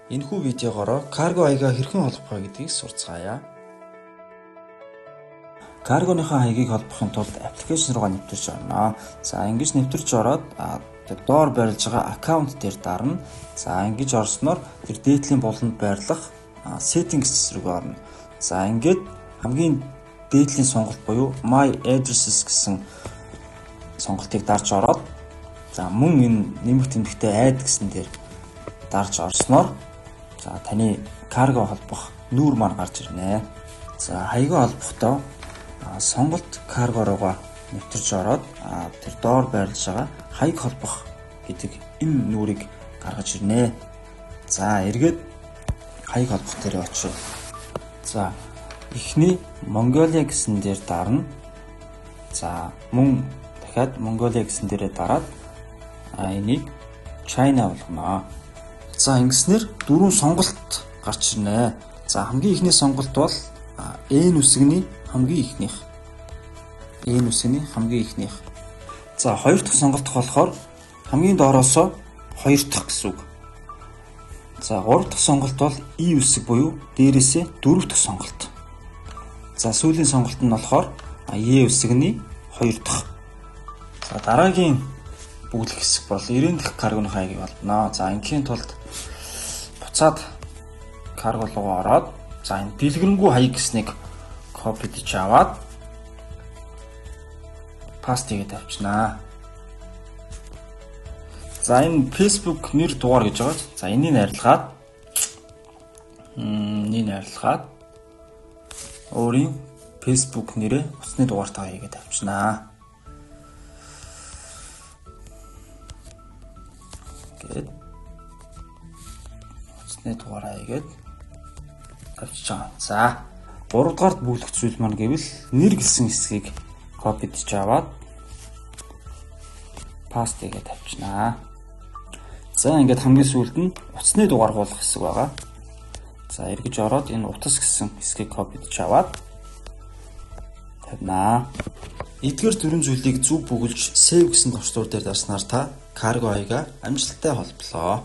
Энэхүү видеогоор карго хаягаа хэрхэн холбох вэ гэдгийг сурцгаая. Каргоныхаа хаягийг холбохын тулд аппликейшн руугаа нэвтэрч орно. За ингэж нэвтэрч ороод доор байрлаж байгаа аккаунт дээр дарна. За ингэж орсноор тэр дээдлийн болонд байрлах settings рүү орно. За ингээд хамгийн дээдлийн сонголт буюу my addresses гэсэн сонголтыг дарж ороод за мөн энэ нэмэх тэмдэгтээ add гэсэн дээр дарж орсноор за таны карго холбох нүүр маань гарч ирнэ. За хаягаа холбохдоо сонголт карго руугаа нэвтэрч ороод тэр доор байрлаж байгаа хаяг холбох гэдэг энэ нүрийг гаргаж ирнэ. За эргээд хаяг холбох дээр очив. За эхний Mongolia гэсэн дээр дарна. За мөн дахиад Mongolia гэсэн дээрээ дараад энийг China болгоно. За ингэснээр дөрвөн сонголт гарч ирнэ. За хамгийн ихний сонголт бол N үсгний хамгийн ихнийх. N үсгний хамгийн ихнийх. За хоёр дахь сонголт болохоор хамгийн доороосоо хоёр дахь гэсэн үг. За гурав дахь сонголт бол I үсэг буюу дээрээсээ дөрөв дахь сонголт. За сүүлийн сонголт нь болохоор E үсгний хоёр дахь. За дараагийн бүглэх хэсэг бол 90 дахь каргоны хаягийг холбоно. За ингийн тулд буцаад карго руу ороод за энэ дэлгэрэнгүй хаяг гэснийг копидж аваад паст хийгээд авчнаа. За энэ Facebook нэр дугаар гэж байгаа. За энийг арилгаад өөрийн Facebook нэрээ усны дугаартаа хийгээд авчнаа. Гэт усны дугаараа хийгээд авчиж байгаа. За 3 дугаарт бүлэх зүйл маань гэвэл нэр гэсэн хэсгийг копидж аваад паст хийгээд авчнаа. За ингээд хамгийн сүүлд нь утасны дугааргуулах хэсэг байгаа. За эргэж ороод энэ утас гэсэн хэсгийг копидж аваад тавина. Эдгээр дөрвөн зүйлийг зөв бүгэлж save гэсэн товчлуур дээр дарснаар та карго хаягаа амжилттай холболоо.